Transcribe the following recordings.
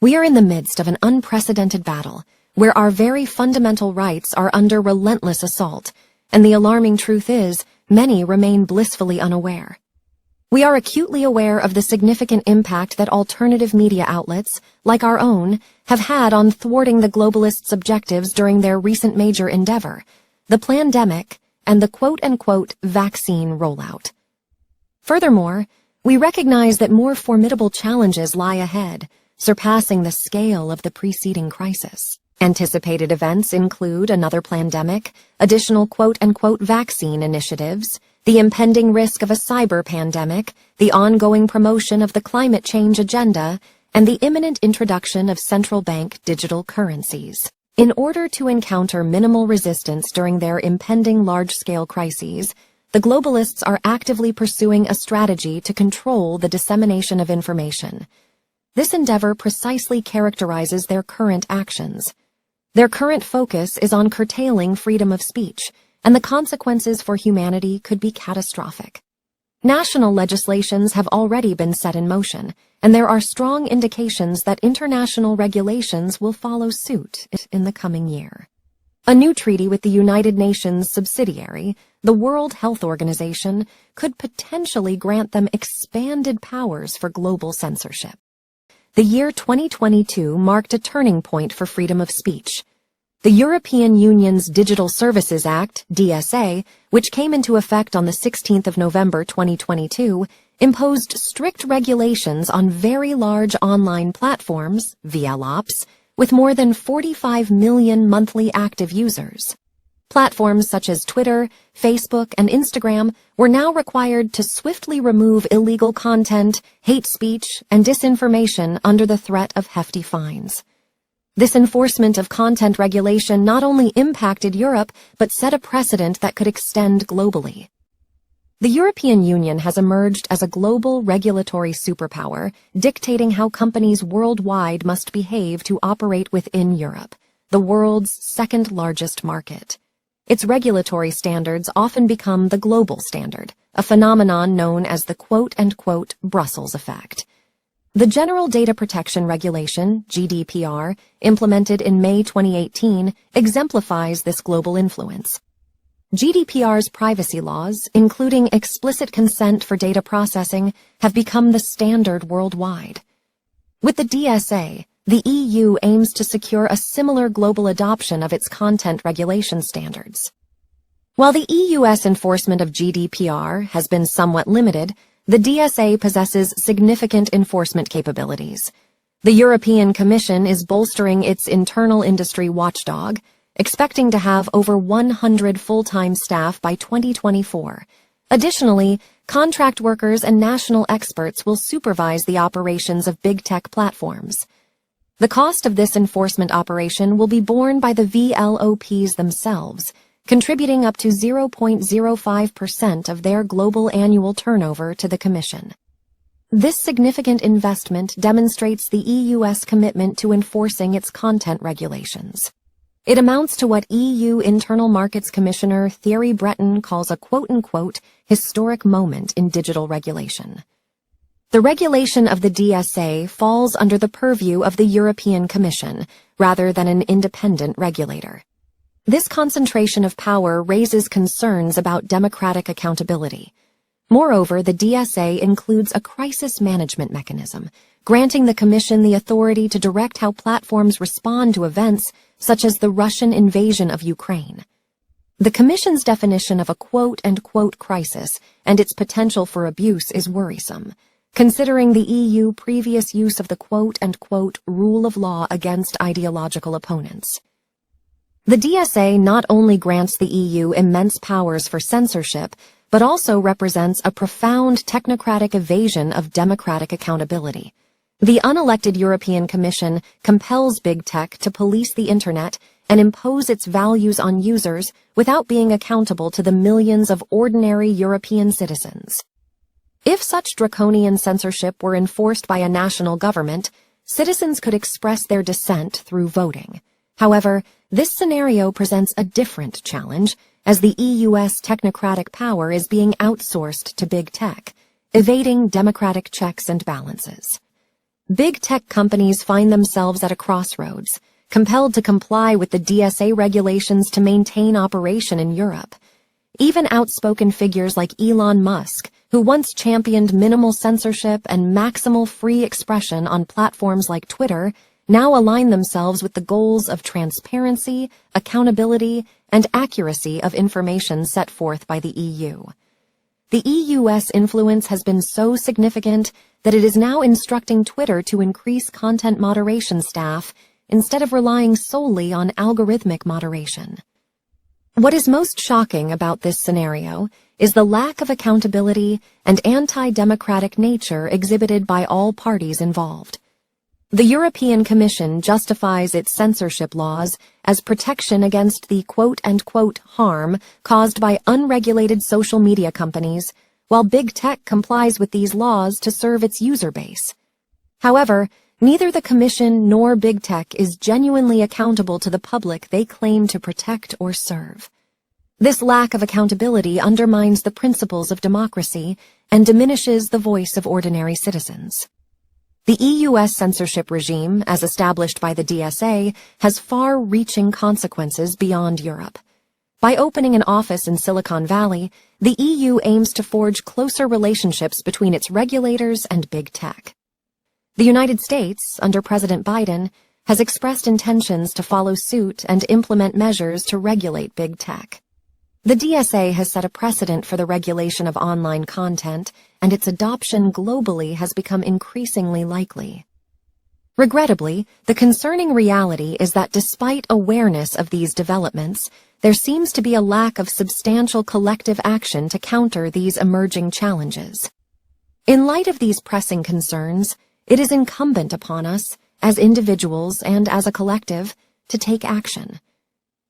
We are in the midst of an unprecedented battle, where our very fundamental rights are under relentless assault, and the alarming truth is, many remain blissfully unaware. We are acutely aware of the significant impact that alternative media outlets, like our own, have had on thwarting the globalists' objectives during their recent major endeavor, the plandemic and the quote-unquote vaccine rollout. Furthermore, we recognize that more formidable challenges lie ahead, surpassing the scale of the preceding crisis. Anticipated events include another plandemic, additional quote-unquote vaccine initiatives, the impending risk of a cyber pandemic, the ongoing promotion of the climate change agenda, and the imminent introduction of central bank digital currencies. In order to encounter minimal resistance during their impending large-scale crises, the globalists are actively pursuing a strategy to control the dissemination of information. This endeavor precisely characterizes their current actions. Their current focus is on curtailing freedom of speech, and the consequences for humanity could be catastrophic. National legislations have already been set in motion, and there are strong indications that international regulations will follow suit in the coming year. A new treaty with the United Nations subsidiary, the World Health Organization, could potentially grant them expanded powers for global censorship. The year 2022 marked a turning point for freedom of speech. The European Union's Digital Services Act, DSA, which came into effect on the 16th of November 2022, imposed strict regulations on very large online platforms, VLOPs, with more than 45 million monthly active users. Platforms such as Twitter, Facebook, and Instagram were now required to swiftly remove illegal content, hate speech, and disinformation under the threat of hefty fines. This enforcement of content regulation not only impacted Europe, but set a precedent that could extend globally. The European Union has emerged as a global regulatory superpower, dictating how companies worldwide must behave to operate within Europe, the world's second-largest market. Its regulatory standards often become the global standard, a phenomenon known as the quote-unquote Brussels effect. The General Data Protection Regulation, GDPR, implemented in May 2018, exemplifies this global influence. GDPR's privacy laws, including explicit consent for data processing, have become the standard worldwide. With the DSA, the EU aims to secure a similar global adoption of its content regulation standards. While the EU's enforcement of GDPR has been somewhat limited, the DSA possesses significant enforcement capabilities. The European Commission is bolstering its internal industry watchdog, expecting to have over 100 full-time staff by 2024. Additionally, contract workers and national experts will supervise the operations of big tech platforms. The cost of this enforcement operation will be borne by the VLOPs themselves, contributing up to 0.05% of their global annual turnover to the Commission. This significant investment demonstrates the EU's commitment to enforcing its content regulations. It amounts to what EU Internal Markets Commissioner Thierry Breton calls a quote-unquote historic moment in digital regulation. The regulation of the DSA falls under the purview of the European Commission, rather than an independent regulator. This concentration of power raises concerns about democratic accountability. Moreover, the DSA includes a crisis management mechanism, granting the Commission the authority to direct how platforms respond to events such as the Russian invasion of Ukraine. The Commission's definition of a quote-unquote crisis and its potential for abuse is worrisome, considering the EU's previous use of the quote-unquote rule of law against ideological opponents. The DSA not only grants the EU immense powers for censorship, but also represents a profound technocratic evasion of democratic accountability. The unelected European Commission compels big tech to police the Internet and impose its values on users without being accountable to the millions of ordinary European citizens. If such draconian censorship were enforced by a national government, citizens could express their dissent through voting. However, this scenario presents a different challenge, as the EU's technocratic power is being outsourced to big tech, evading democratic checks and balances. Big tech companies find themselves at a crossroads, compelled to comply with the DSA regulations to maintain operation in Europe. Even outspoken figures like Elon Musk, who once championed minimal censorship and maximal free expression on platforms like Twitter, now align themselves with the goals of transparency, accountability, and accuracy of information set forth by the EU. The EU's influence has been so significant that it is now instructing Twitter to increase content moderation staff instead of relying solely on algorithmic moderation. What is most shocking about this scenario is the lack of accountability and anti-democratic nature exhibited by all parties involved. The European Commission justifies its censorship laws as protection against the quote-unquote harm caused by unregulated social media companies, while big tech complies with these laws to serve its user base. However, neither the Commission nor big tech is genuinely accountable to the public they claim to protect or serve. This lack of accountability undermines the principles of democracy and diminishes the voice of ordinary citizens. The EU's censorship regime, as established by the DSA, has far-reaching consequences beyond Europe. By opening an office in Silicon Valley, the EU aims to forge closer relationships between its regulators and big tech. The United States, under President Biden, has expressed intentions to follow suit and implement measures to regulate big tech. The DSA has set a precedent for the regulation of online content, and its adoption globally has become increasingly likely. Regrettably, the concerning reality is that despite awareness of these developments, there seems to be a lack of substantial collective action to counter these emerging challenges. In light of these pressing concerns, it is incumbent upon us, as individuals and as a collective, to take action.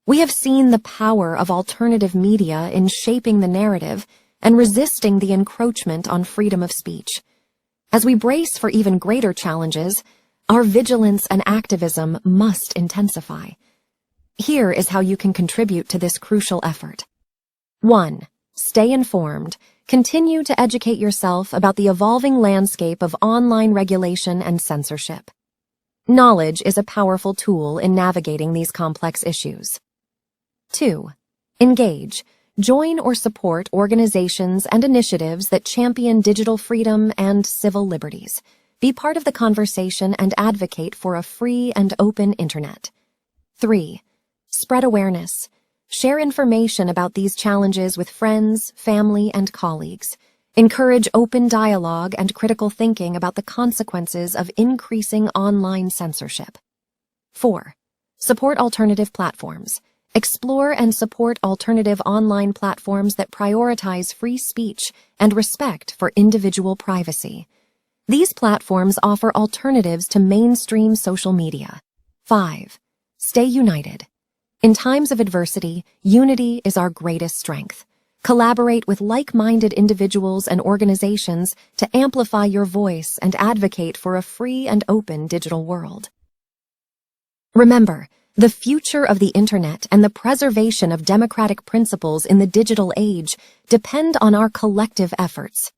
We have seen the power of alternative media in shaping the narrative and resisting the encroachment on freedom of speech. As we brace for even greater challenges, our vigilance and activism must intensify. Here is how you can contribute to this crucial effort. 1. Stay informed. Continue to educate yourself about the evolving landscape of online regulation and censorship. Knowledge is a powerful tool in navigating these complex issues. 2. Engage. Join or support organizations and initiatives that champion digital freedom and civil liberties. Be part of the conversation and advocate for a free and open internet. 3. Spread awareness. Share information about these challenges with friends, family, and colleagues. Encourage open dialogue and critical thinking about the consequences of increasing online censorship. 4. Support alternative platforms. Explore and support alternative online platforms that prioritize free speech and respect for individual privacy. These platforms offer alternatives to mainstream social media. 5. Stay united. In times of adversity, unity is our greatest strength. Collaborate with like-minded individuals and organizations to amplify your voice and advocate for a free and open digital world. Remember, the future of the Internet and the preservation of democratic principles in the digital age depend on our collective efforts.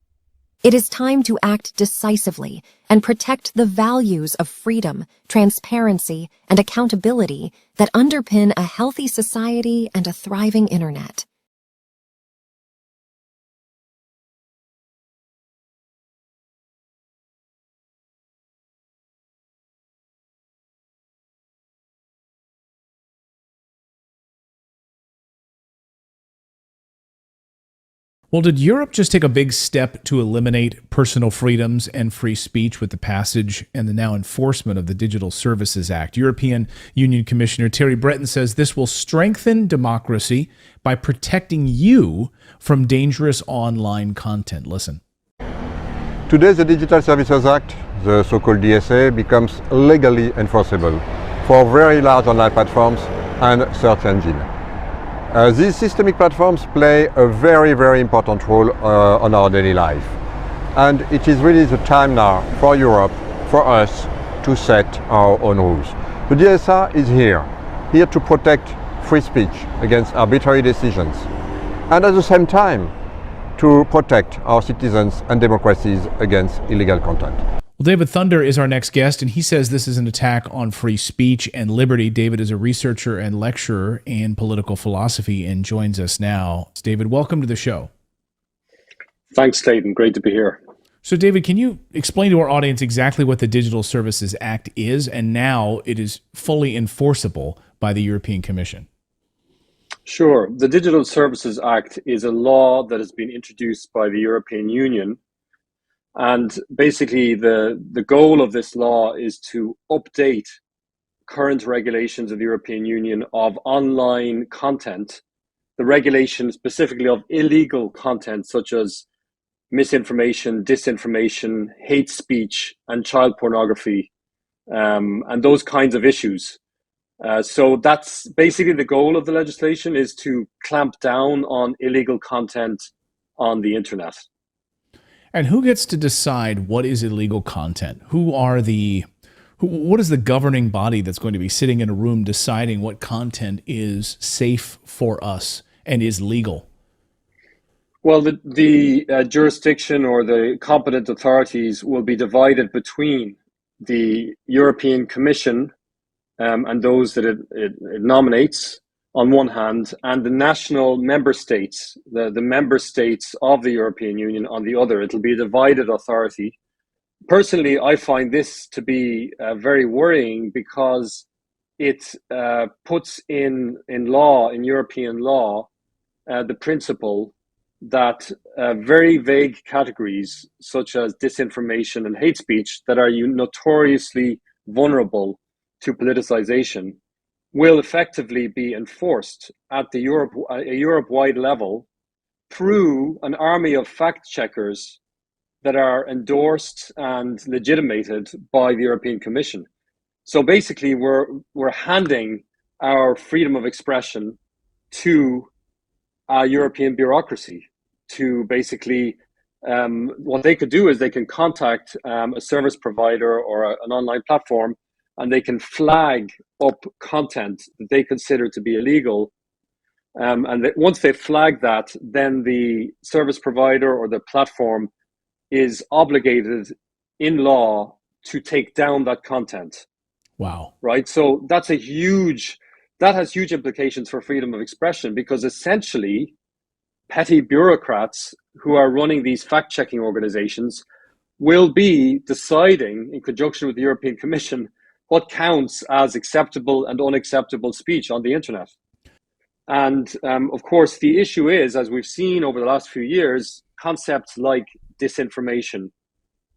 It is time to act decisively and protect the values of freedom, transparency, and accountability that underpin a healthy society and a thriving Internet. Well, did Europe just take a big step to eliminate personal freedoms and free speech with the passage and the now enforcement of the Digital Services Act? European Union Commissioner Thierry Breton says this will strengthen democracy by protecting you from dangerous online content. Listen. Today, the Digital Services Act, the so-called DSA, becomes legally enforceable for very large online platforms and search engines. These systemic platforms play a very, very important role on our daily life. And it is really the time now for Europe, for us, to set our own rules. The DSA is here to protect free speech against arbitrary decisions, and at the same time, to protect our citizens and democracies against illegal content. Well, Well, David Thunder is our next guest, and he says this is an attack on free speech and liberty. David is a researcher and lecturer in political philosophy and joins us now. David, welcome to the show. Thanks, Clayton. Great to be here. So, David, can you explain to our audience exactly what the Digital Services Act is, and now it is fully enforceable by the European Commission? Sure. The Digital Services Act is a law that has been introduced by the European Union. And basically, the goal of this law is to update current regulations of the European Union of online content, the regulation specifically of illegal content such as misinformation, disinformation, hate speech, and child pornography, and those kinds of issues. So that's basically the goal of the legislation, is to clamp down on illegal content on the internet. And who gets to decide what is illegal content? What is the governing body that's going to be sitting in a room deciding what content is safe for us and is legal? Well, the jurisdiction or the competent authorities will be divided between the European Commission and those that it nominates on one hand, and the national member states, the member states of the European Union on the other. It'll be a divided authority. Personally, I find this to be very worrying because it puts in law, in European law, the principle that very vague categories such as disinformation and hate speech that are notoriously vulnerable to politicization will effectively be enforced at a Europe-wide level through an army of fact-checkers that are endorsed and legitimated by the European Commission. So basically, we're handing our freedom of expression to a European bureaucracy to basically, what they could do is they can contact a service provider or an online platform, and they can flag up content that they consider to be illegal. Once they flag that, then the service provider or the platform is obligated in law to take down that content. Wow. Right? So that has huge implications for freedom of expression, because essentially petty bureaucrats who are running these fact-checking organizations will be deciding in conjunction with the European Commission what counts as acceptable and unacceptable speech on the internet. And of course, the issue is, as we've seen over the last few years, concepts like disinformation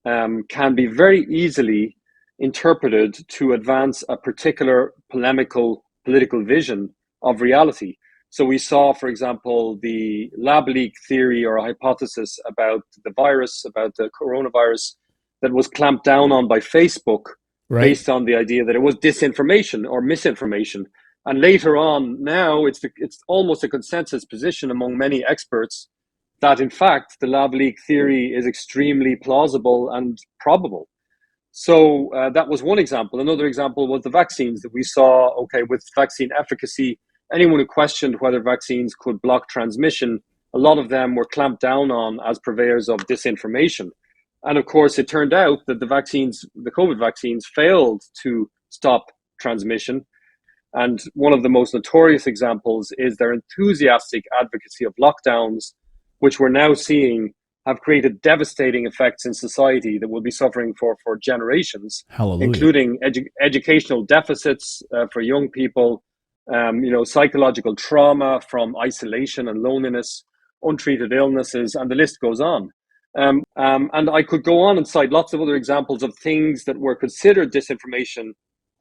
can be very easily interpreted to advance a particular polemical political vision of reality. So we saw, for example, the lab leak theory or a hypothesis about the virus, about the coronavirus, that was clamped down on by Facebook, right, based on the idea that it was disinformation or misinformation. And later on, now it's almost a consensus position among many experts that, in fact, the lab leak theory is extremely plausible and probable. So that was one example. Another example was the vaccines that we saw, okay, with vaccine efficacy. Anyone who questioned whether vaccines could block transmission, a lot of them were clamped down on as purveyors of disinformation. And of course, it turned out that the COVID vaccines failed to stop transmission. And one of the most notorious examples is their enthusiastic advocacy of lockdowns, which we're now seeing have created devastating effects in society that will be suffering for generations. Hallelujah. Including educational deficits for young people, psychological trauma from isolation and loneliness, untreated illnesses, and the list goes on. And I could go on and cite lots of other examples of things that were considered disinformation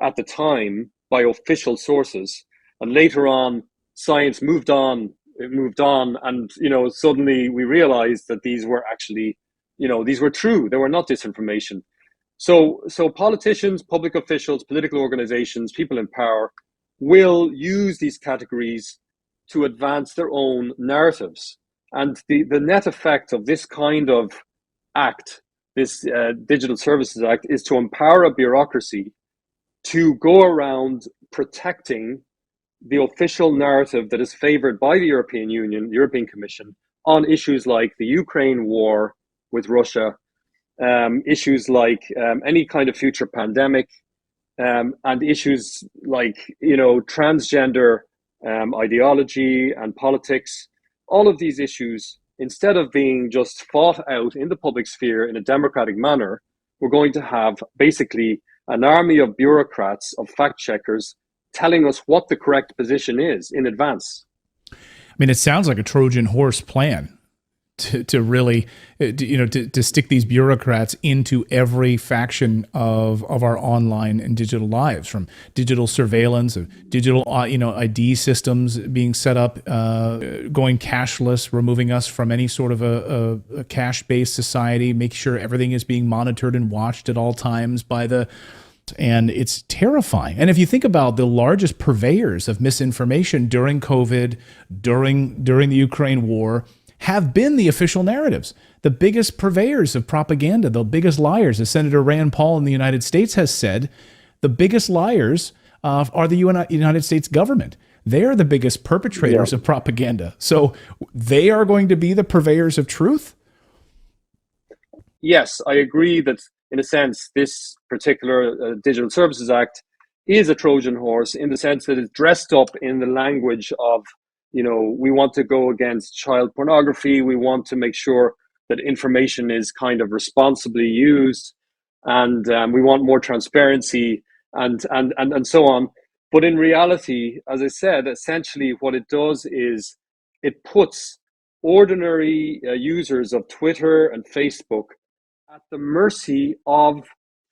at the time by official sources. And later on, science moved on, and, suddenly we realized that these were actually, these were true. They were not disinformation. So politicians, public officials, political organizations, people in power will use these categories to advance their own narratives. And the net effect of this kind of act, this Digital Services Act, is to empower a bureaucracy to go around protecting the official narrative that is favored by the European Union, the European Commission, on issues like the Ukraine war with Russia, issues like any kind of future pandemic, and issues like, transgender ideology and politics. All of these issues, instead of being just fought out in the public sphere in a democratic manner, we're going to have basically an army of bureaucrats, of fact checkers, telling us what the correct position is in advance. I mean, it sounds like a Trojan horse plan to really, to stick these bureaucrats into every faction of our online and digital lives, from digital surveillance, of digital, ID systems being set up, going cashless, removing us from any sort of a cash-based society, making sure everything is being monitored and watched at all times and it's terrifying. And if you think about the largest purveyors of misinformation during COVID, during the Ukraine war, have been the official narratives. The biggest purveyors of propaganda, the biggest liars, as Senator Rand Paul in the United States has said, the biggest liars are the United States government. They are the biggest perpetrators of propaganda. So they are going to be the purveyors of truth? Yes, I agree that, in a sense, this particular Digital Services Act is a Trojan horse, in the sense that it's dressed up in the language of, we want to go against child pornography. We want to make sure that information is kind of responsibly used, and we want more transparency and so on. But in reality, as I said, essentially what it does is it puts ordinary users of Twitter and Facebook at the mercy of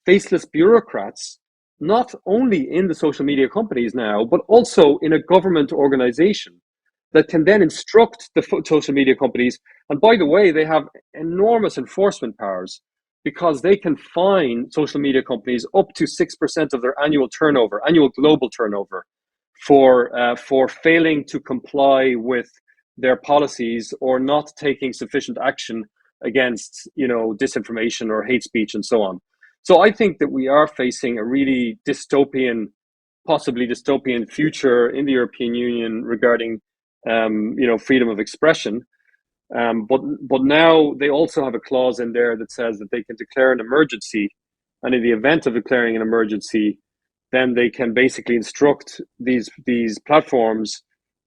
faceless bureaucrats, not only in the social media companies now, but also in a government organization that can then instruct the social media companies. And by the way, they have enormous enforcement powers, because they can fine social media companies up to 6% of their annual global turnover, for failing to comply with their policies or not taking sufficient action against, disinformation or hate speech and so on. So I think that we are facing a really possibly dystopian future in the European Union regarding freedom of expression. But now they also have a clause in there that says that they can declare an emergency, and in the event of declaring an emergency, then they can basically instruct these platforms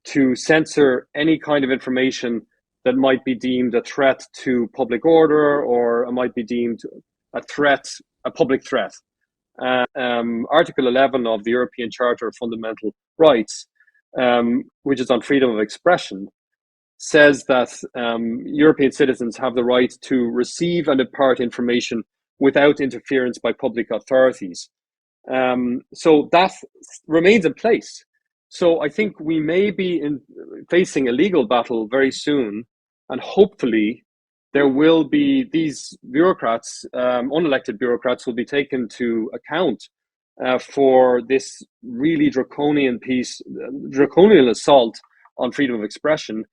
to censor any kind of information that might be deemed a threat to public order, or might be deemed a public threat. Article 11 of the European Charter of Fundamental Rights, which is on freedom of expression, says that European citizens have the right to receive and impart information without interference by public authorities. So that remains in place. So I think we may be facing a legal battle very soon, and hopefully there will be these bureaucrats, unelected bureaucrats, will be taken to account for this really draconian assault on freedom of expression.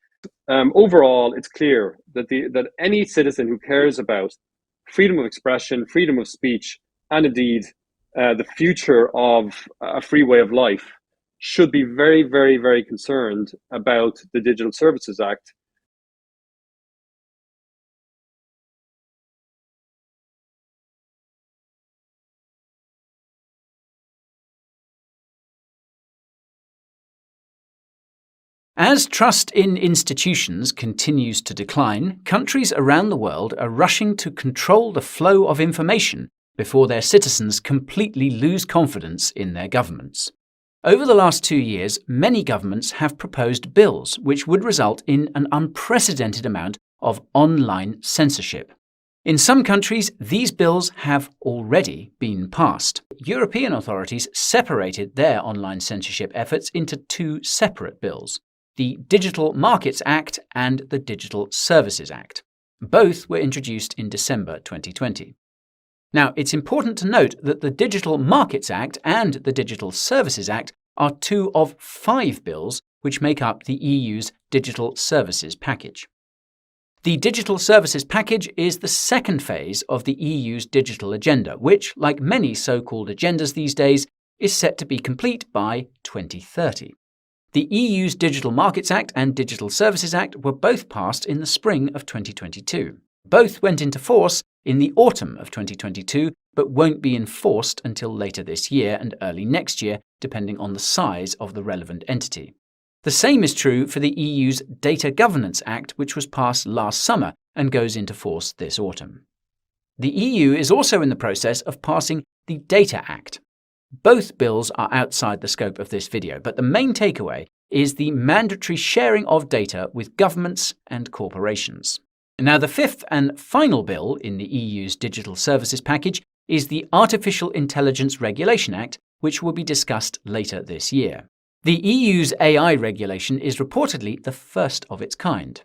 Overall, it's clear that any citizen who cares about freedom of expression, freedom of speech, and indeed the future of a free way of life should be very, very, very concerned about the Digital Services Act. As trust in institutions continues to decline, countries around the world are rushing to control the flow of information before their citizens completely lose confidence in their governments. Over the last 2 years, many governments have proposed bills which would result in an unprecedented amount of online censorship. In some countries, these bills have already been passed. European authorities separated their online censorship efforts into 2 separate bills: the Digital Markets Act and the Digital Services Act. Both were introduced in December 2020. Now, it's important to note that the Digital Markets Act and the Digital Services Act are 2 of 5 bills which make up the EU's Digital Services Package. The Digital Services Package is the second phase of the EU's digital agenda, which, like many so-called agendas these days, is set to be complete by 2030. The EU's Digital Markets Act and Digital Services Act were both passed in the spring of 2022. Both went into force in the autumn of 2022, but won't be enforced until later this year and early next year, depending on the size of the relevant entity. The same is true for the EU's Data Governance Act, which was passed last summer and goes into force this autumn. The EU is also in the process of passing the Data Act. Both bills are outside the scope of this video, but the main takeaway is the mandatory sharing of data with governments and corporations. Now, the fifth and final bill in the EU's digital services package is the Artificial Intelligence Regulation Act, which will be discussed later this year. The EU's AI regulation is reportedly the first of its kind.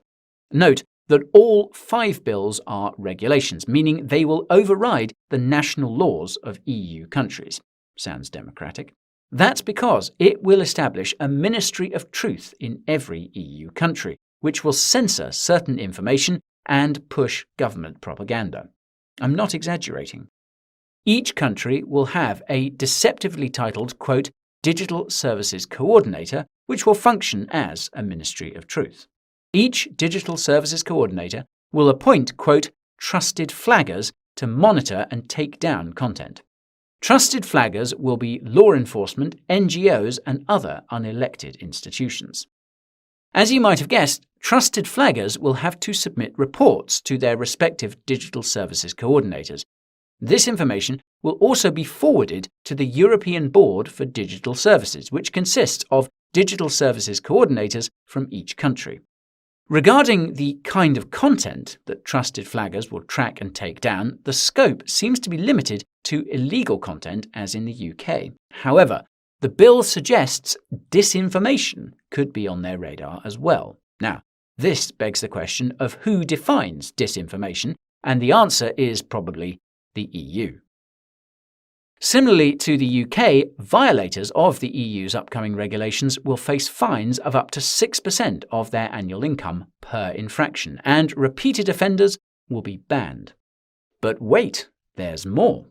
Note that all 5 bills are regulations, meaning they will override the national laws of EU countries. Sounds democratic. That's because it will establish a Ministry of Truth in every EU country, which will censor certain information and push government propaganda. I'm not exaggerating. Each country will have a deceptively titled, quote, Digital Services Coordinator, which will function as a Ministry of Truth. Each Digital Services Coordinator will appoint, quote, trusted flaggers to monitor and take down content. Trusted flaggers will be law enforcement, NGOs, and other unelected institutions. As you might have guessed, trusted flaggers will have to submit reports to their respective digital services coordinators. This information will also be forwarded to the European Board for Digital Services, which consists of digital services coordinators from each country. Regarding the kind of content that trusted flaggers will track and take down, the scope seems to be limited to illegal content, as in the UK. However, the bill suggests disinformation could be on their radar as well. Now, this begs the question of who defines disinformation, and the answer is probably the EU. Similarly to the UK, violators of the EU's upcoming regulations will face fines of up to 6% of their annual income per infraction, and repeated offenders will be banned. But wait, there's more.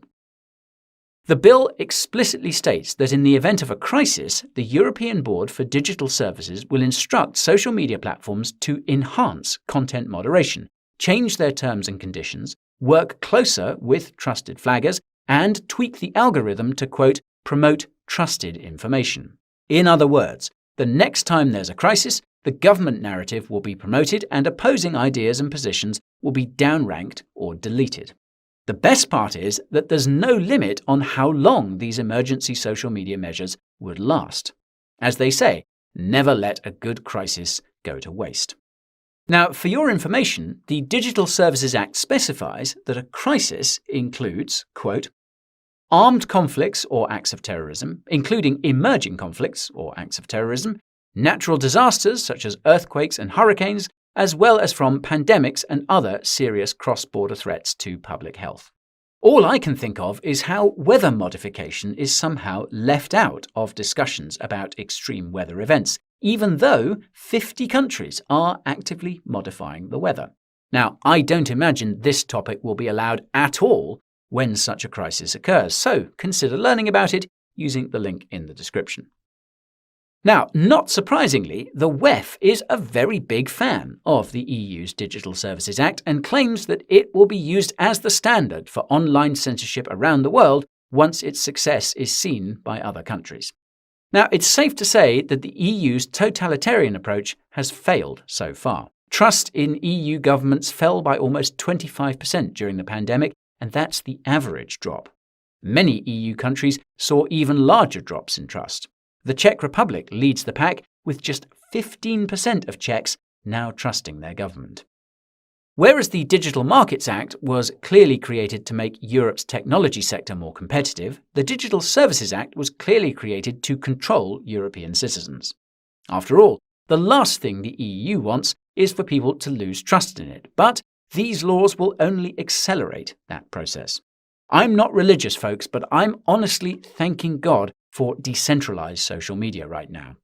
The bill explicitly states that in the event of a crisis, the European Board for Digital Services will instruct social media platforms to enhance content moderation, change their terms and conditions, work closer with trusted flaggers, and tweak the algorithm to, quote, promote trusted information. In other words, the next time there's a crisis, the government narrative will be promoted and opposing ideas and positions will be downranked or deleted. The best part is that there's no limit on how long these emergency social media measures would last. As they say, never let a good crisis go to waste. Now, for your information, the Digital Services Act specifies that a crisis includes, quote, armed conflicts or acts of terrorism, including emerging conflicts or acts of terrorism, natural disasters such as earthquakes and hurricanes, as well as from pandemics and other serious cross-border threats to public health. All I can think of is how weather modification is somehow left out of discussions about extreme weather events, even though 50 countries are actively modifying the weather. Now, I don't imagine this topic will be allowed at all when such a crisis occurs, so consider learning about it using the link in the description. Now, not surprisingly, the WEF is a very big fan of the EU's Digital Services Act and claims that it will be used as the standard for online censorship around the world once its success is seen by other countries. Now, it's safe to say that the EU's totalitarian approach has failed so far. Trust in EU governments fell by almost 25% during the pandemic, and that's the average drop. Many EU countries saw even larger drops in trust. The Czech Republic leads the pack, with just 15% of Czechs now trusting their government. Whereas the Digital Markets Act was clearly created to make Europe's technology sector more competitive, the Digital Services Act was clearly created to control European citizens. After all, the last thing the EU wants is for people to lose trust in it, but these laws will only accelerate that process. I'm not religious, folks, but I'm honestly thanking God for decentralized social media right now.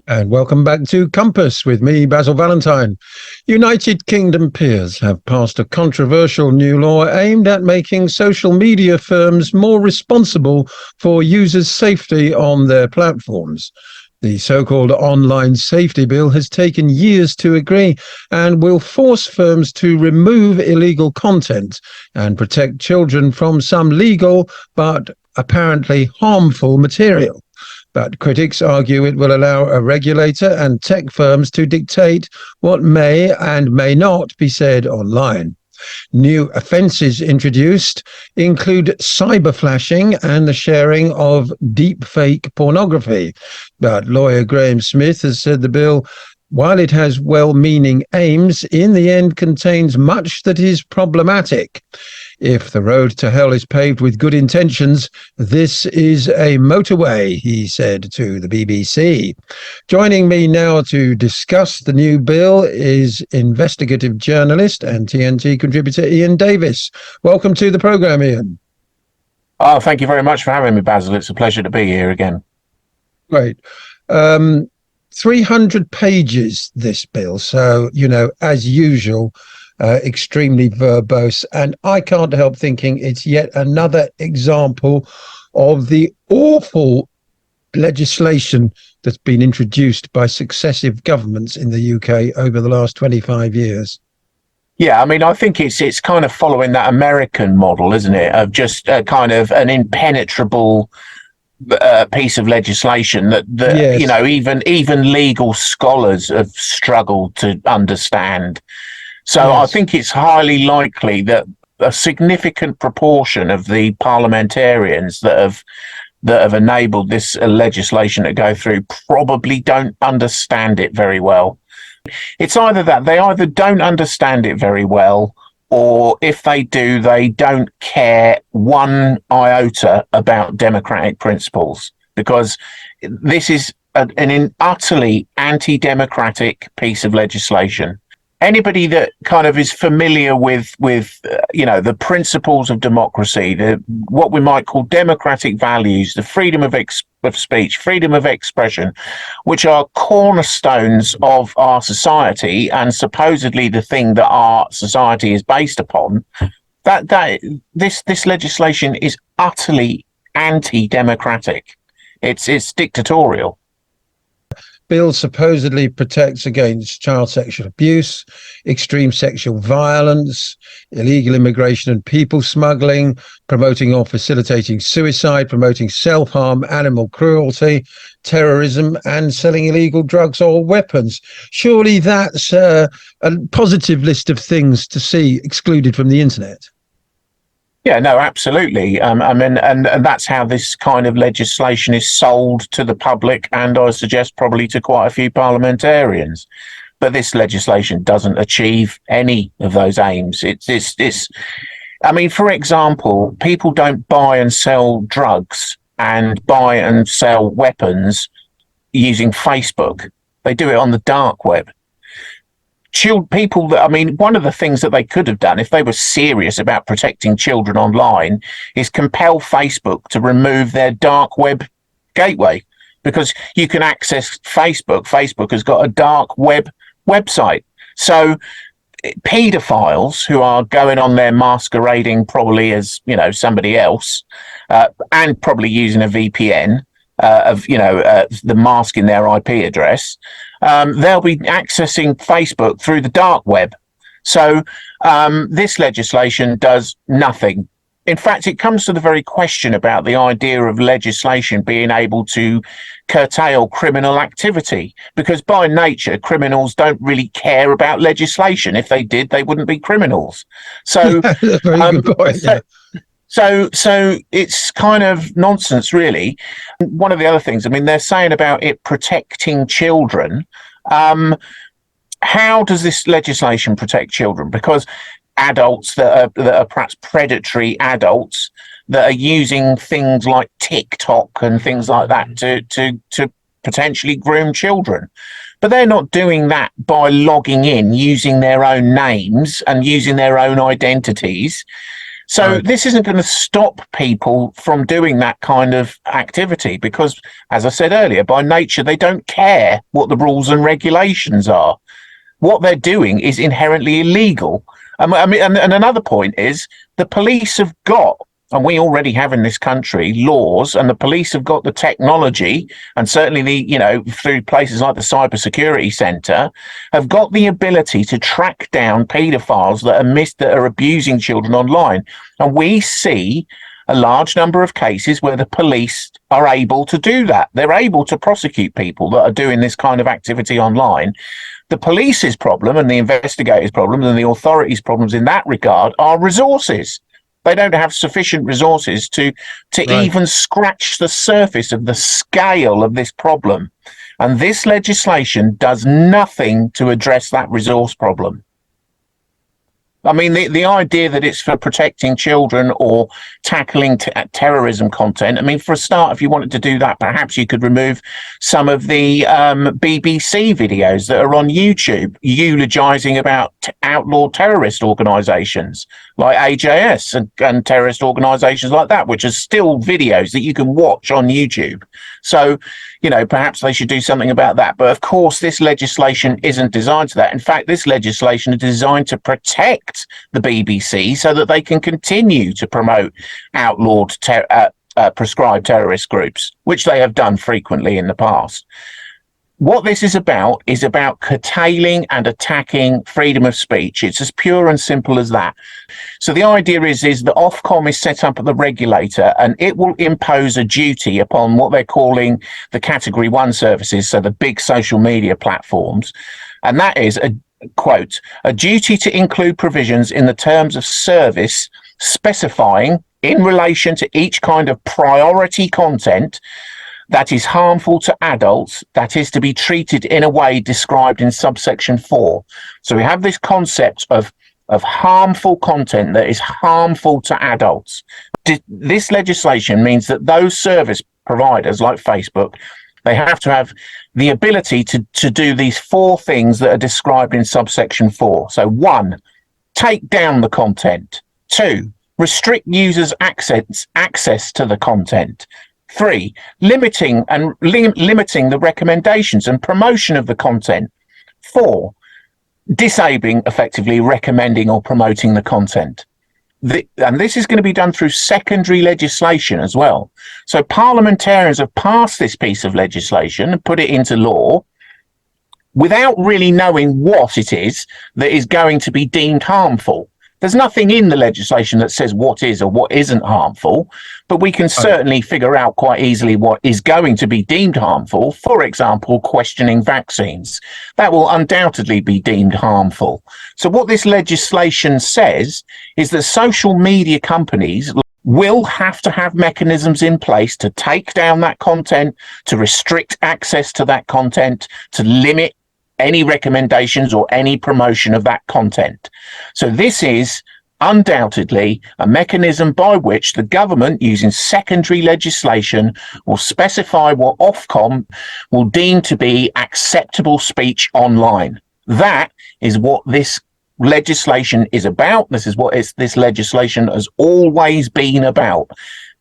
And welcome back to Compass with me, Basil Valentine. United Kingdom peers have passed a controversial new law aimed at making social media firms more responsible for users' safety on their platforms. The so-called Online Safety Bill has taken years to agree and will force firms to remove illegal content and protect children from some legal but apparently harmful material. But critics argue it will allow a regulator and tech firms to dictate what may and may not be said online. New offences introduced include cyberflashing and the sharing of deepfake pornography. But lawyer Graham Smith has said the bill, while it has well-meaning aims, in the end contains much that is problematic. If the road to hell is paved with good intentions, this is a motorway, he said to the BBC. Joining me now to discuss the new bill is investigative journalist and TNT contributor Ian Davis. Welcome to the programme, Ian. Oh, thank you very much for having me, Basil. It's a pleasure to be here again. Great. 300 pages, this bill. So, as usual, extremely verbose, and I can't help thinking it's yet another example of the awful legislation that's been introduced by successive governments in the UK over the last 25 years. Yeah, I mean, I think it's kind of following that American model, isn't it, of just kind of an impenetrable piece of legislation that yes, even legal scholars have struggled to understand. So yes, I think it's highly likely that a significant proportion of the parliamentarians that have enabled this legislation to go through probably don't understand it very well. It's either that they either don't understand it very well, or if they do, they don't care one iota about democratic principles, because this is an utterly anti-democratic piece of legislation. Anybody that kind of is familiar with the principles of democracy, what we might call democratic values, the freedom of speech, freedom of expression, which are cornerstones of our society and supposedly the thing that our society is based upon, this legislation is utterly anti-democratic. It's dictatorial. Bill supposedly protects against child sexual abuse, extreme sexual violence, illegal immigration and people smuggling, promoting or facilitating suicide, promoting self-harm, animal cruelty, terrorism, and selling illegal drugs or weapons. Surely that's a positive list of things to see excluded from the internet. Yeah, no, absolutely. I mean, and that's how this kind of legislation is sold to the public, and I suggest probably to quite a few parliamentarians. But this legislation doesn't achieve any of those aims. I mean, for example, people don't buy and sell drugs and buy and sell weapons using Facebook. They do it on the dark web. One of the things that they could have done if they were serious about protecting children online is compel Facebook to remove their dark web gateway, because you can access Facebook. Facebook has got a dark web website. So paedophiles who are going on there masquerading probably as, somebody else, and probably using a VPN, the mask in their IP address, they'll be accessing Facebook through the dark web. So this legislation does nothing. In fact, it comes to the very question about the idea of legislation being able to curtail criminal activity, because by nature, criminals don't really care about legislation. If they did, they wouldn't be criminals. So, very good point, yeah. So it's kind of nonsense, really. One of the other things, they're saying about it protecting children. How does this legislation protect children? Because adults that are perhaps predatory adults that are using things like TikTok and things like that to potentially groom children. But they're not doing that by logging in, using their own names and using their own identities. So Right. this isn't going to stop people from doing that kind of activity because, as I said earlier, by nature, they don't care what the rules and regulations are. What they're doing is inherently illegal. I mean, and another point is the police have got, and we already have in this country, laws, and the police have got the technology, and certainly through places like the Cybersecurity Centre, have got the ability to track down paedophiles that are abusing children online. And we see a large number of cases where the police are able to do that. They're able to prosecute people that are doing this kind of activity online. The police's problem and the investigators' problems and the authorities' problems in that regard are resources. They don't have sufficient resources to Right. even scratch the surface of the scale of this problem. And this legislation does nothing to address that resource problem. I mean, the idea that it's for protecting children or tackling terrorism content. I mean, for a start, if you wanted to do that, perhaps you could remove some of the BBC videos that are on YouTube eulogizing about outlawed terrorist organizations like AJS and terrorist organizations like that, which are still videos that you can watch on YouTube. So, perhaps they should do something about that. But of course, this legislation isn't designed to that. In fact, this legislation is designed to protect the BBC so that they can continue to promote outlawed prescribed terrorist groups, which they have done frequently in the past. What this is about curtailing and attacking freedom of speech. It's as pure and simple as that. So the idea is that Ofcom is set up at the regulator, and it will impose a duty upon what they're calling the Category 1 services, so the big social media platforms. And that is a duty to include provisions in the terms of service specifying in relation to each kind of priority content that is harmful to adults, that is to be treated in a way described in subsection 4. So we have this concept of harmful content that is harmful to adults. This legislation means that those service providers like Facebook, they have to have the ability to do these 4 things that are described in subsection 4. So 1, take down the content. 2, restrict users' access to the content. 3, limiting the recommendations and promotion of the content. 4, disabling, effectively recommending or promoting the content. And this is going to be done through secondary legislation as well. So parliamentarians have passed this piece of legislation and put it into law without really knowing what it is that is going to be deemed harmful. There's nothing in the legislation that says what is or what isn't harmful, but we can certainly figure out quite easily what is going to be deemed harmful. For example, questioning vaccines. That will undoubtedly be deemed harmful. So what this legislation says is that social media companies will have to have mechanisms in place to take down that content, to restrict access to that content, to limit any recommendations or any promotion of that content. So this is undoubtedly a mechanism by which the government, using secondary legislation, will specify what Ofcom will deem to be acceptable speech online. That is what this legislation is about. This is what this legislation has always been about.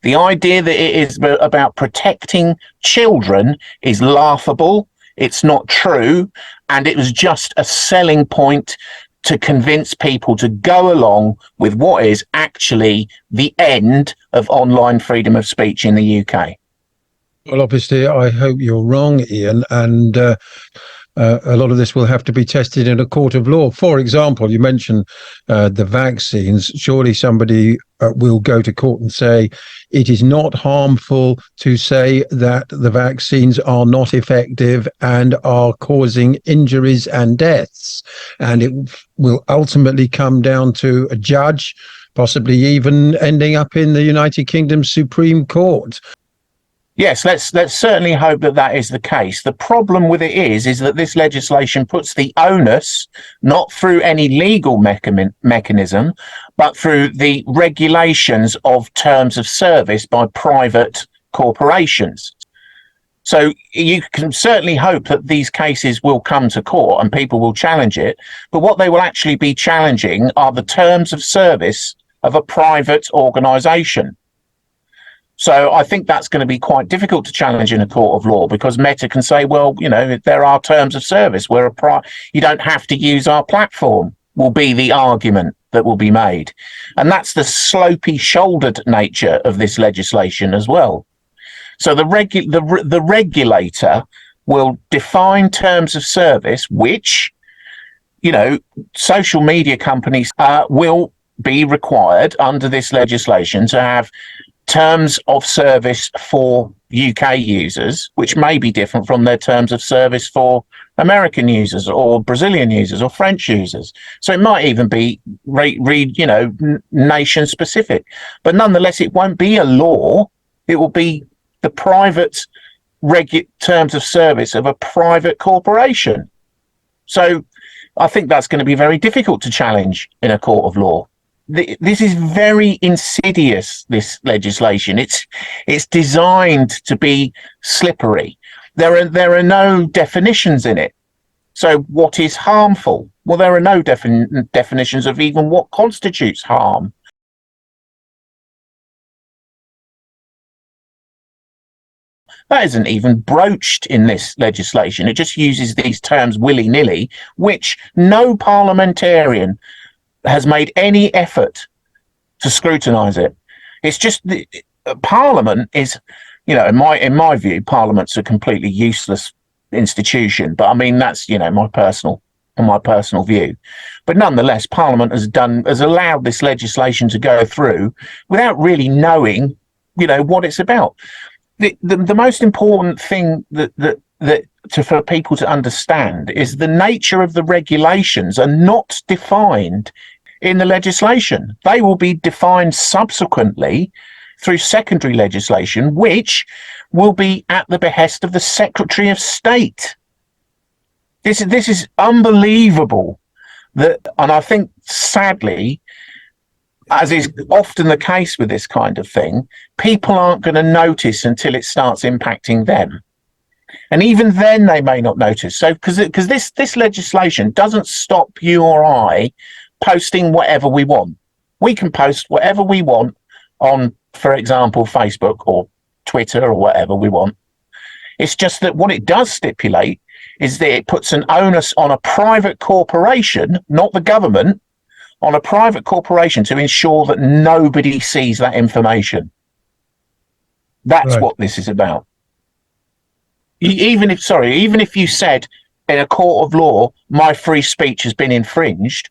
The idea that it is about protecting children is laughable. It's not true, and it was just a selling point to convince people to go along with what is actually the end of online freedom of speech in the UK. Well, obviously, I hope you're wrong, Ian, and a lot of this will have to be tested in a court of law. For example, you mentioned the vaccines. Surely somebody will go to court and say it is not harmful to say that the vaccines are not effective and are causing injuries and deaths. And it will ultimately come down to a judge, possibly even ending up in the United Kingdom Supreme Court. Yes, let's certainly hope that that is the case. The problem with it is that this legislation puts the onus not through any legal mechanism, but through the regulations of terms of service by private corporations. So you can certainly hope that these cases will come to court and people will challenge it. But what they will actually be challenging are the terms of service of a private organisation. So I think that's going to be quite difficult to challenge in a court of law, because Meta can say, well, you know, there are terms of service where you don't have to use our platform, will be the argument that will be made. And that's the slopey shouldered nature of this legislation as well. So the regulator will define terms of service, which, you know, social media companies will be required under this legislation to have terms of service for UK users, which may be different from their terms of service for American users or Brazilian users or French users. So it might even be nation specific, but nonetheless, it won't be a law. It will be the private terms of service of a private corporation. So I think that's going to be very difficult to challenge in a court of law. This is very insidious, this legislation. It's designed to be slippery. There are no definitions in it. So what is harmful? Well, there are no definitions of even what constitutes harm. That isn't even broached in this legislation. It just uses these terms willy-nilly, which no parliamentarian has made any effort to scrutinise it. It's just Parliament is, you know, in my view, Parliament's a completely useless institution. But I mean, that's, you know, my personal view. But nonetheless, Parliament has allowed this legislation to go through without really knowing, you know, what it's about. The most important thing for people to understand is the nature of the regulations are not defined in the legislation. They will be defined subsequently through secondary legislation, which will be at the behest of the Secretary of State. This is unbelievable. And I think, sadly, as is often the case with this kind of thing, people aren't going to notice until it starts impacting them. And even then they may not notice. So because this legislation doesn't stop you or I posting whatever we want. We can post whatever we want on, for example, Facebook or Twitter or whatever we want. It's just that what it does stipulate is that it puts an onus on a private corporation, not the government, on a private corporation to ensure that nobody sees that information. That's right. What this is about. Even if you said in a court of law, my free speech has been infringed,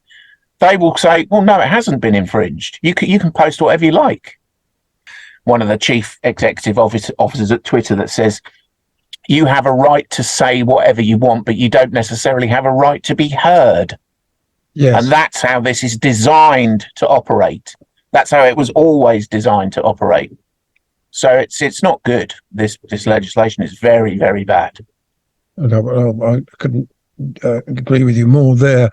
they will say, well, no, it hasn't been infringed. You can post whatever you like. One of the chief executive officers at Twitter that says, you have a right to say whatever you want, but you don't necessarily have a right to be heard. Yes. And that's how this is designed to operate. That's how it was always designed to operate. So it's not good. This legislation is very, very bad. I couldn't agree with you more there.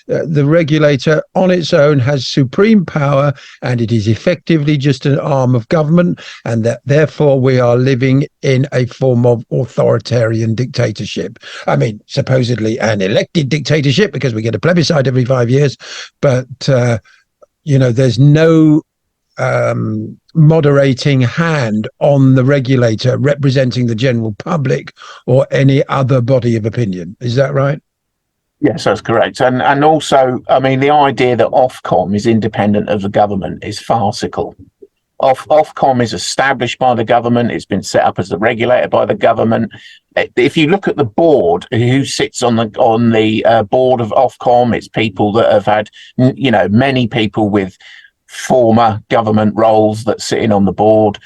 The regulator on its own has supreme power, and it is effectively just an arm of government, and that therefore we are living in a form of authoritarian dictatorship. I mean, supposedly an elected dictatorship, because we get a plebiscite every 5 years, but there's no moderating hand on the regulator representing the general public or any other body of opinion. Is that right? Yes, that's correct. And also, I mean, the idea that Ofcom is independent of the government is farcical. Ofcom is established by the government. It's been set up as the regulator by the government. If you look at the board, who sits on the board of Ofcom, it's people that have had, many people with former government roles that sit in on the board.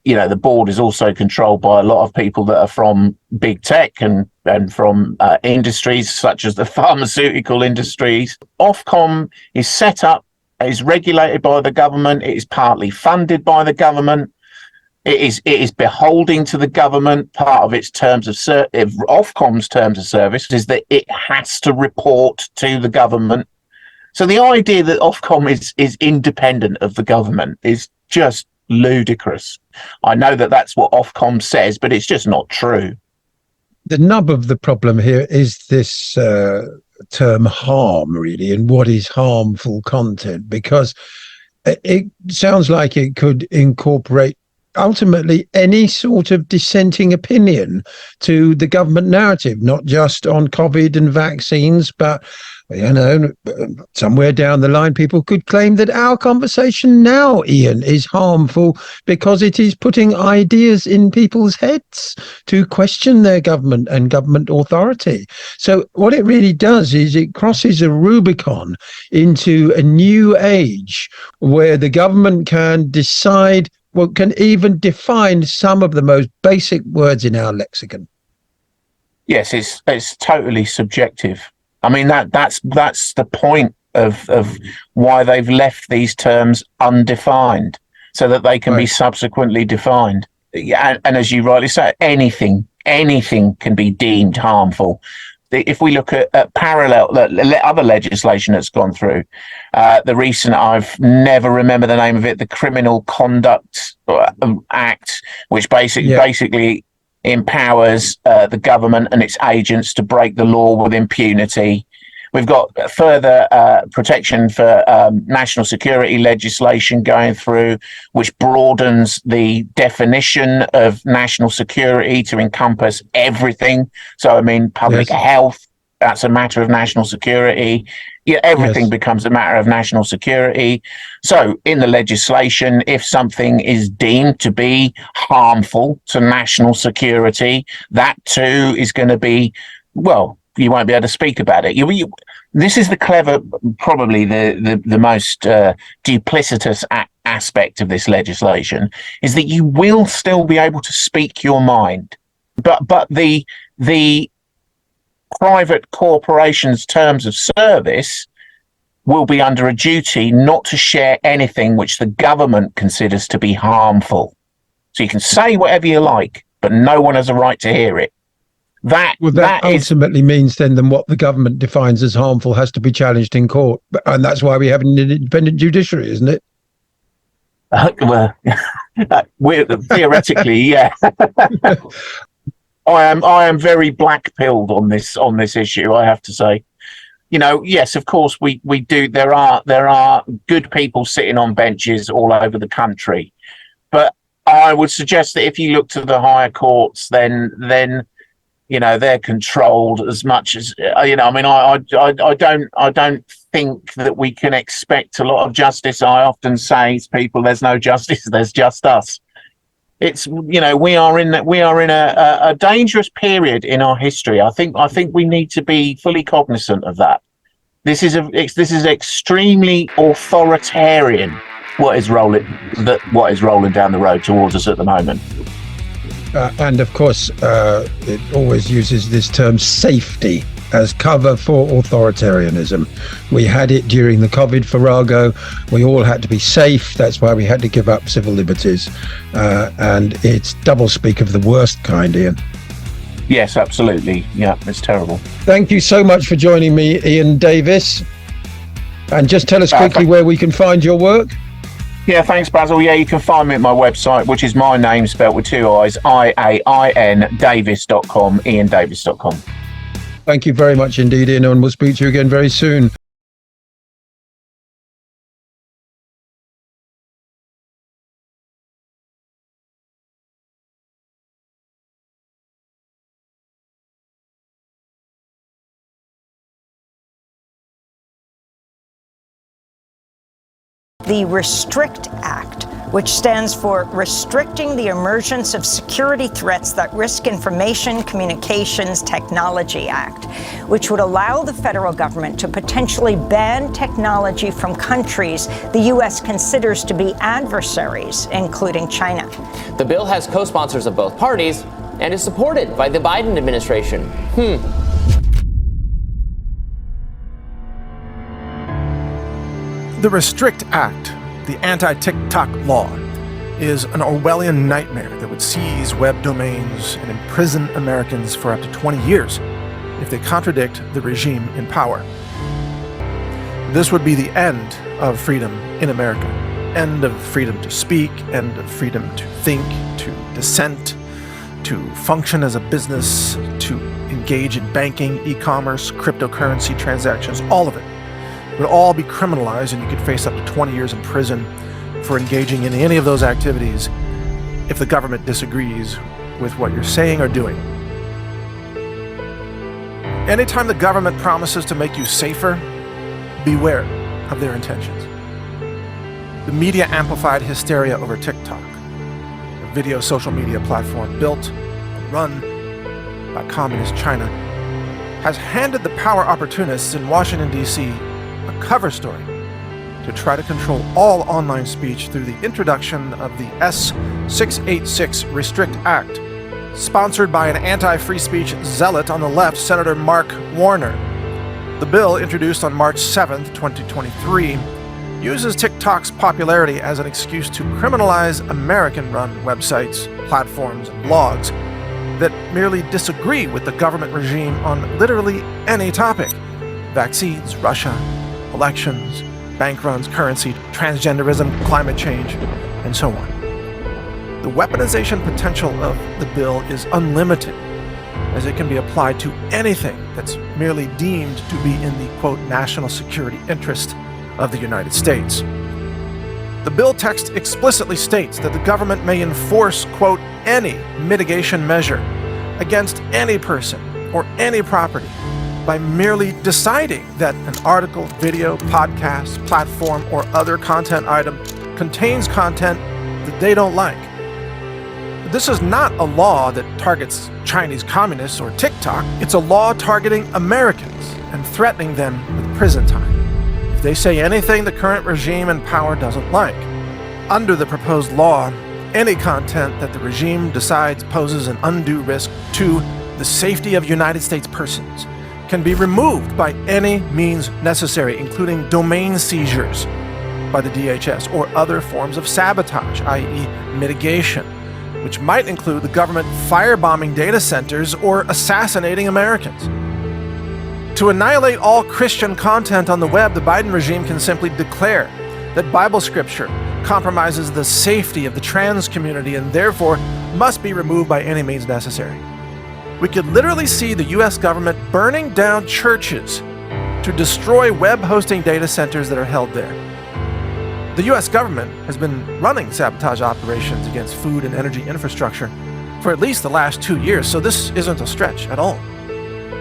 The board is also controlled by a lot of people that are from big tech and from industries such as the pharmaceutical industries. Ofcom is set up, is regulated by the government. It is partly funded by the government. It is beholding to the government. Part of its terms of Ofcom's terms of service is that it has to report to the government. So the idea that Ofcom is independent of the government is just ludicrous. I know that that's what Ofcom says, but it's just not true. The nub of the problem here is this term harm, really, and what is harmful content, because it sounds like it could incorporate ultimately any sort of dissenting opinion to the government narrative, not just on COVID and vaccines, but somewhere down the line, people could claim that our conversation now, Ian, is harmful because it is putting ideas in people's heads to question their government and government authority. So what it really does is it crosses a Rubicon into a new age where the government can decide, can even define some of the most basic words in our lexicon. Yes, it's totally subjective. I mean, that's the point of why they've left these terms undefined, so that they can be subsequently defined. And as you rightly say, anything can be deemed harmful. If we look at parallel other legislation that's gone through, the recent, I've never remember the name of it, the Criminal Conduct Act, which basically empowers the government and its agents to break the law with impunity. We've got further protection for national security legislation going through, which broadens the definition of national security to encompass everything. So, I mean, public health, that's a matter of national security. Yeah, everything becomes a matter of national security. So in the legislation, if something is deemed to be harmful to national security, that too is going to be, well, you won't be able to speak about it. This is the clever, probably the most duplicitous aspect of this legislation, is that you will still be able to speak your mind, but the private corporations' terms of service will be under a duty not to share anything which the government considers to be harmful. So you can say whatever you like, but no one has a right to hear it. That ultimately means then what the government defines as harmful has to be challenged in court. And that's why we have an independent judiciary, isn't it? Well, theoretically, yeah. I am very black-pilled on this issue, I have to say. You know, yes, of course we do. There are good people sitting on benches all over the country, but I would suggest that if you look to the higher courts, then you know they're controlled as much as you know. I mean, I don't think that we can expect a lot of justice. I often say to people, "There's no justice. There's just us." It's, you know, we are in a dangerous period in our history. I think we need to be fully cognizant of that. This is extremely authoritarian what is rolling down the road towards us at the moment. And of course, it always uses this term safety as cover for authoritarianism. We had it during the COVID farrago. We all had to be safe. That's why we had to give up civil liberties. And it's doublespeak of the worst kind, Ian. Yes, absolutely. Yeah, it's terrible. Thank you so much for joining me, Ian Davis. And just tell us quickly where we can find your work. Yeah, thanks, Basil. Yeah, you can find me at my website, which is my name spelt with two I's, IAIN Davis.com, iandavis.com. Thank you very much indeed, Ian, and we'll speak to you again very soon. The RESTRICT Act, which stands for Restricting the Emergence of Security Threats That Risk Information Communications Technology Act, which would allow the federal government to potentially ban technology from countries the U.S. considers to be adversaries, including China. The bill has co-sponsors of both parties and is supported by the Biden administration. The RESTRICT Act, the anti-TikTok law, is an Orwellian nightmare that would seize web domains and imprison Americans for up to 20 years if they contradict the regime in power. This would be the end of freedom in America. End of freedom to speak, end of freedom to think, to dissent, to function as a business, to engage in banking, e-commerce, cryptocurrency transactions, all of it. would all be criminalized, and you could face up to 20 years in prison for engaging in any of those activities if the government disagrees with what you're saying or doing. Anytime the government promises to make you safer, beware of their intentions. The media amplified hysteria over TikTok, a video social media platform built and run by communist China, has handed the power opportunists in Washington, D.C. a cover story to try to control all online speech through the introduction of the S-686 Restrict Act, sponsored by an anti-free speech zealot on the left, Senator Mark Warner. The bill, introduced on March 7, 2023, uses TikTok's popularity as an excuse to criminalize American-run websites, platforms, and blogs that merely disagree with the government regime on literally any topic: vaccines, Russia, elections, bank runs, currency, transgenderism, climate change, and so on. The weaponization potential of the bill is unlimited, as it can be applied to anything that's merely deemed to be in the, quote, national security interest of the United States. The bill text explicitly states that the government may enforce, quote, any mitigation measure against any person or any property by merely deciding that an article, video, podcast, platform, or other content item contains content that they don't like. This is not a law that targets Chinese communists or TikTok. It's a law targeting Americans and threatening them with prison time if they say anything the current regime in power doesn't like. Under the proposed law, any content that the regime decides poses an undue risk to the safety of United States persons can be removed by any means necessary, including domain seizures by the DHS or other forms of sabotage, i.e. mitigation, which might include the government firebombing data centers or assassinating Americans. To annihilate all Christian content on the web, the Biden regime can simply declare that Bible scripture compromises the safety of the trans community and therefore must be removed by any means necessary. We could literally see the US government burning down churches to destroy web hosting data centers that are held there. The US government has been running sabotage operations against food and energy infrastructure for at least the last 2 years, so this isn't a stretch at all.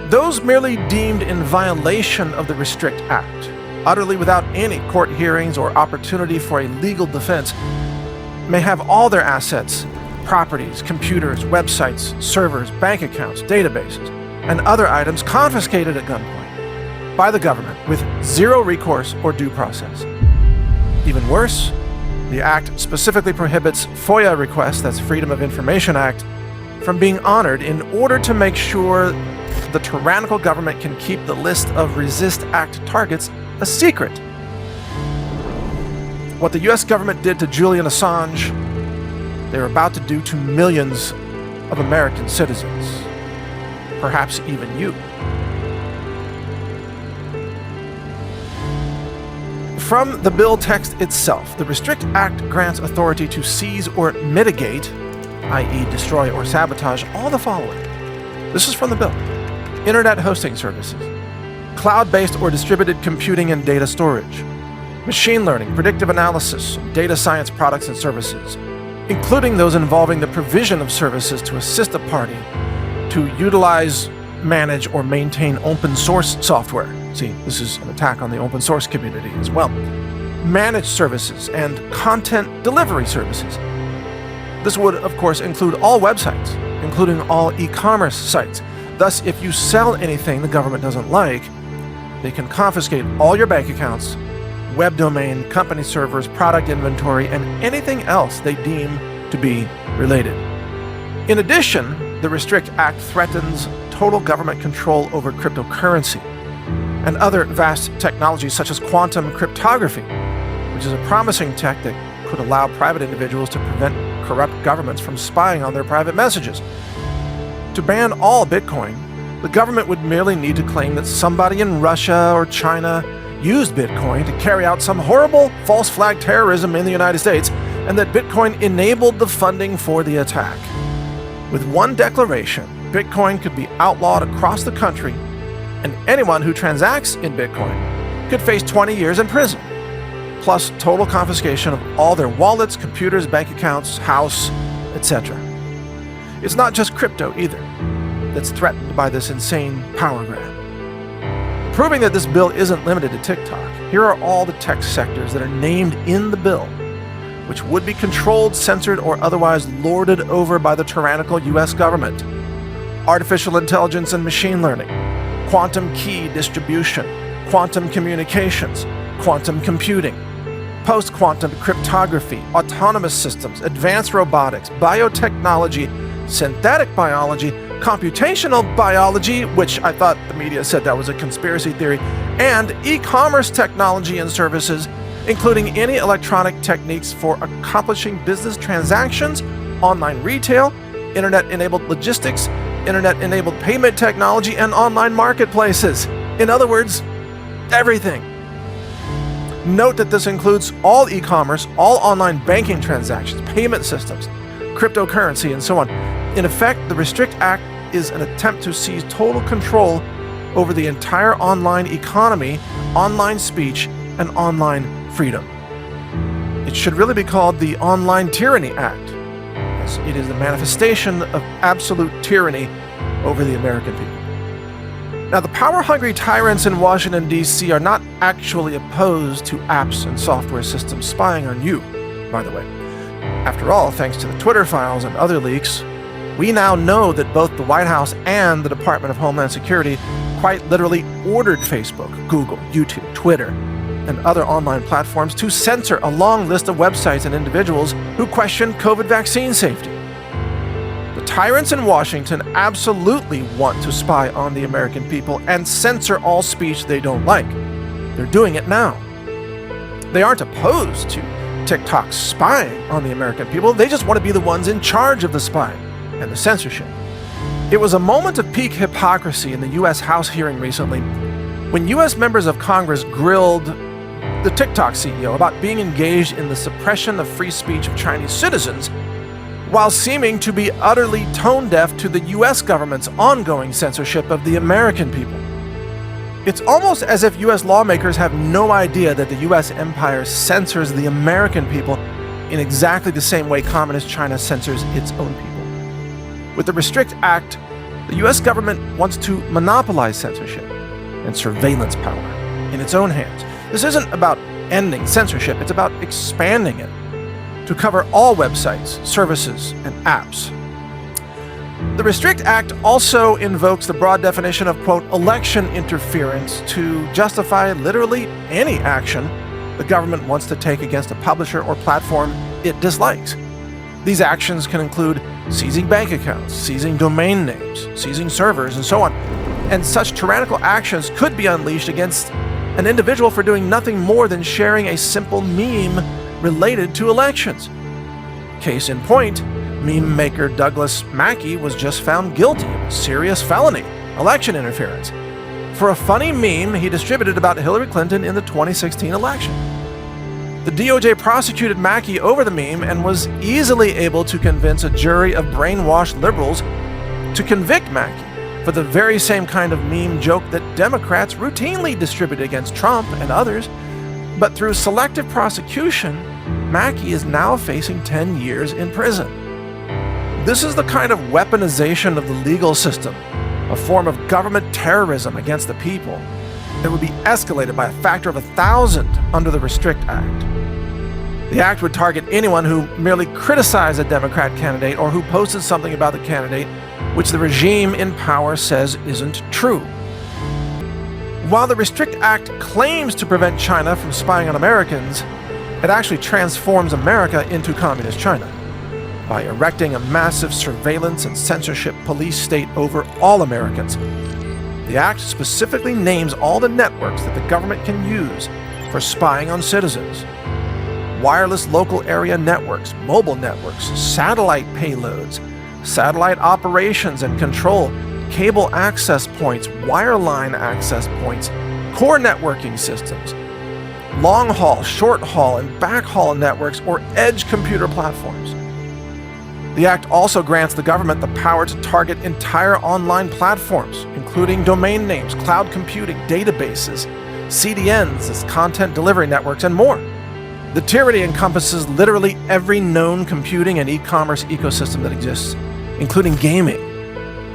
Those merely deemed in violation of the Restrict Act, utterly without any court hearings or opportunity for a legal defense, may have all their assets, properties, computers, websites, servers, bank accounts, databases, and other items confiscated at gunpoint by the government with zero recourse or due process. Even worse, the Act specifically prohibits FOIA requests, that's Freedom of Information Act, from being honored in order to make sure the tyrannical government can keep the list of Resist Act targets a secret. What the US government did to Julian Assange, they're about to do to millions of American citizens, perhaps even you. From the bill text itself, the Restrict Act grants authority to seize or mitigate, i.e. destroy or sabotage, all the following. This is from the bill: internet hosting services, cloud-based or distributed computing and data storage, machine learning, predictive analysis, data science products and services, including those involving the provision of services to assist a party to utilize, manage, or maintain open source software. See, this is an attack on the open source community as well. Managed services and content delivery services. This would, of course, include all websites, including all e-commerce sites. Thus, if you sell anything the government doesn't like, they can confiscate all your bank accounts, web domain, company servers, product inventory, and anything else they deem to be related. In addition, the Restrict Act threatens total government control over cryptocurrency and other vast technologies such as quantum cryptography, which is a promising tech that could allow private individuals to prevent corrupt governments from spying on their private messages. To ban all Bitcoin, the government would merely need to claim that somebody in Russia or China used Bitcoin to carry out some horrible false flag terrorism in the United States, and that Bitcoin enabled the funding for the attack. With one declaration, Bitcoin could be outlawed across the country, and anyone who transacts in Bitcoin could face 20 years in prison, plus total confiscation of all their wallets, computers, bank accounts, house, etc. It's not just crypto either that's threatened by this insane power grab. Proving that this bill isn't limited to TikTok, here are all the tech sectors that are named in the bill, which would be controlled, censored, or otherwise lorded over by the tyrannical US government. Artificial intelligence and machine learning, quantum key distribution, quantum communications, quantum computing, post-quantum cryptography, autonomous systems, advanced robotics, biotechnology, synthetic biology, computational biology, which I thought the media said that was a conspiracy theory, and e-commerce technology and services, including any electronic techniques for accomplishing business transactions, online retail, internet-enabled logistics, internet-enabled payment technology, and online marketplaces. In other words, everything. Note that this includes all e-commerce, all online banking transactions, payment systems, cryptocurrency, and so on. In effect, the Restrict Act is an attempt to seize total control over the entire online economy, online speech, and online freedom. It should really be called the Online Tyranny Act, as it is the manifestation of absolute tyranny over the American people. Now, the power-hungry tyrants in Washington, D.C. are not actually opposed to apps and software systems spying on you, by the way. After all, thanks to the Twitter files and other leaks, we now know that both the White House and the Department of Homeland Security quite literally ordered Facebook, Google, YouTube, Twitter, and other online platforms to censor a long list of websites and individuals who question COVID vaccine safety. The tyrants in Washington absolutely want to spy on the American people and censor all speech they don't like. They're doing it now. They aren't opposed to TikTok spying on the American people. They just want to be the ones in charge of the spying and the censorship. It was a moment of peak hypocrisy in the U.S. House hearing recently when U.S. members of Congress grilled the TikTok CEO about being engaged in the suppression of free speech of Chinese citizens while seeming to be utterly tone-deaf to the U.S. government's ongoing censorship of the American people. It's almost as if U.S. lawmakers have no idea that the U.S. empire censors the American people in exactly the same way Communist China censors its own people. With the Restrict Act, the U.S. government wants to monopolize censorship and surveillance power in its own hands. This isn't about ending censorship, it's about expanding it to cover all websites, services, and apps. The Restrict Act also invokes the broad definition of, quote, election interference to justify literally any action the government wants to take against a publisher or platform it dislikes. These actions can include seizing bank accounts, seizing domain names, seizing servers, and so on. And such tyrannical actions could be unleashed against an individual for doing nothing more than sharing a simple meme related to elections. Case in point, meme maker Douglas Mackey was just found guilty of a serious felony, election interference, for a funny meme he distributed about Hillary Clinton in the 2016 election. The DOJ prosecuted Mackey over the meme and was easily able to convince a jury of brainwashed liberals to convict Mackey for the very same kind of meme joke that Democrats routinely distribute against Trump and others. But through selective prosecution, Mackey is now facing 10 years in prison. This is the kind of weaponization of the legal system, a form of government terrorism against the people, that would be escalated by a factor of 1,000 under the Restrict Act. The act would target anyone who merely criticized a Democrat candidate or who posted something about the candidate which the regime in power says isn't true. While the Restrict Act claims to prevent China from spying on Americans, it actually transforms America into Communist China by erecting a massive surveillance and censorship police state over all Americans. The act specifically names all the networks that the government can use for spying on citizens. Wireless local area networks, mobile networks, satellite payloads, satellite operations and control, cable access points, wireline access points, core networking systems, long-haul, short-haul, and backhaul networks or edge computer platforms. The act also grants the government the power to target entire online platforms, including domain names, cloud computing, databases, CDNs as content delivery networks, and more. The tyranny encompasses literally every known computing and e-commerce ecosystem that exists, including gaming.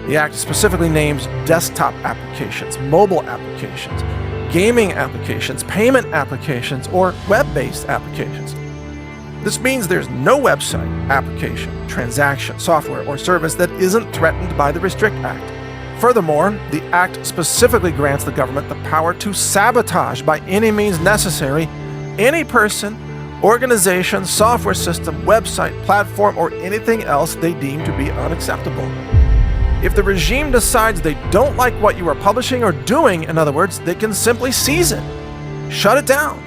The Act specifically names desktop applications, mobile applications, gaming applications, payment applications, or web-based applications. This means there's no website, application, transaction, software, or service that isn't threatened by the Restrict Act. Furthermore, the Act specifically grants the government the power to sabotage by any means necessary any person, organization, software system, website, platform, or anything else they deem to be unacceptable. If the regime decides they don't like what you are publishing or doing, in other words, they can simply seize it, shut it down,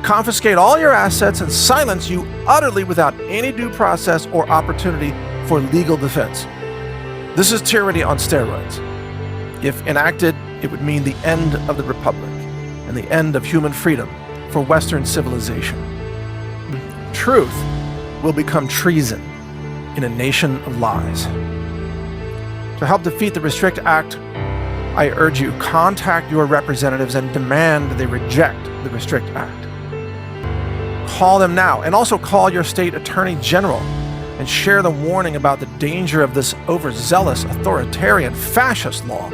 confiscate all your assets, and silence you utterly without any due process or opportunity for legal defense. This is tyranny on steroids. If enacted, it would mean the end of the Republic and the end of human freedom for Western civilization. Truth will become treason in a nation of lies. To help defeat the Restrict Act, I urge you, contact your representatives and demand they reject the Restrict Act. Call them now, and also call your state attorney general and share the warning about the danger of this overzealous, authoritarian, fascist law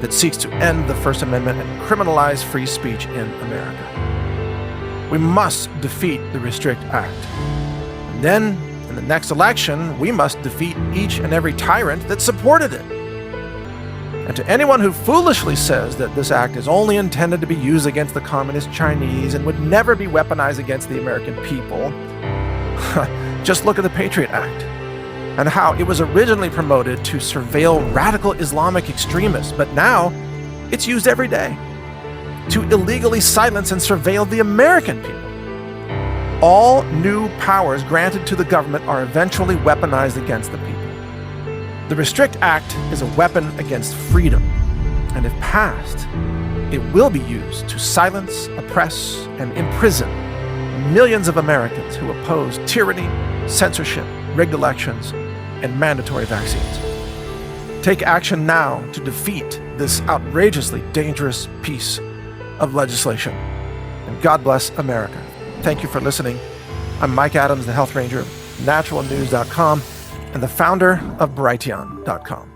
that seeks to end the First Amendment and criminalize free speech in America. We must defeat the Restrict Act. And then, in the next election, we must defeat each and every tyrant that supported it. And to anyone who foolishly says that this act is only intended to be used against the communist Chinese and would never be weaponized against the American people, just look at the Patriot Act and how it was originally promoted to surveil radical Islamic extremists, but now it's used every day to illegally silence and surveil the American people. All new powers granted to the government are eventually weaponized against the people. The Restrict Act is a weapon against freedom, and if passed, it will be used to silence, oppress, and imprison millions of Americans who oppose tyranny, censorship, rigged elections, and mandatory vaccines. Take action now to defeat this outrageously dangerous piece of legislation. And God bless America. Thank you for listening. I'm Mike Adams, the Health Ranger of naturalnews.com and the founder of Brighteon.com.